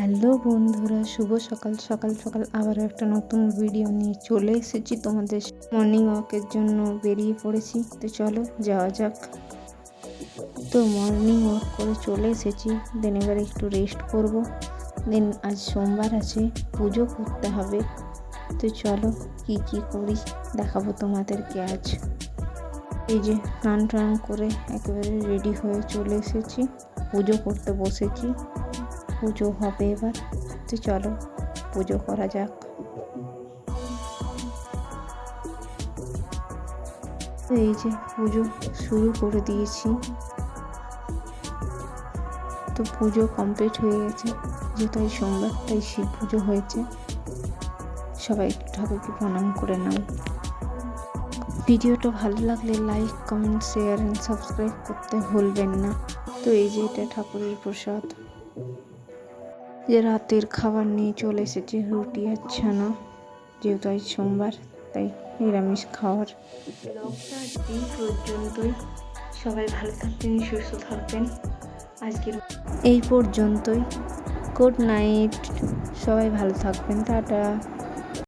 Hello বন্ধুরা, শুভ সকাল। সকাল সকাল আবারও একটা নতুন ভিডিও নিয়ে চলে এসেছি তোমাদের মর্নিং ওয়াকের জন্য বেরিয়ে পড়েছি। তো চলো যাওয়া যাক। তো মর্নিং ওয়াক করে চলে এসেছি, দেন এবার একটু রেস্ট করব। দেন আজ সোমবার আছে, পুজো করতে হবে। তো চলো কি কি করি দেখাবো তোমাদেরকে আজ। এই যে স্নান টান করে একেবারে রেডি হয়ে চলে এসেছি, পুজো করতে বসেছি। পুজো হবে এবার, তো চলো পুজো করা যাক। তো এই যে পুজো শুরু করে দিয়েছি। তো পুজো কমপ্লিট হয়ে গেছে, যেহেতু এই সোমবার তাই শিব পুজো হয়েছে। সবাই ঠাকুরকে প্রণাম করে নাও। ভিডিওটা ভালো লাগলে like, comment, share and subscribe করতে ভুলবেন না। তো এই যে এটা ঠাকুরের প্রসাদ। যে রাতের খাবার নিয়ে চলে এসেছি, রুটি আর ছানা। যেহেতু আজ সোমবার তাই নিরামিষ খাওয়ার। ব্লগটা আজ এই পর্যন্তই। সবাই ভালো থাকবেন, সুস্থ থাকবেন। আজকের এই পর্যন্তই। Good night. সবাই ভালো থাকবেন। টাটা।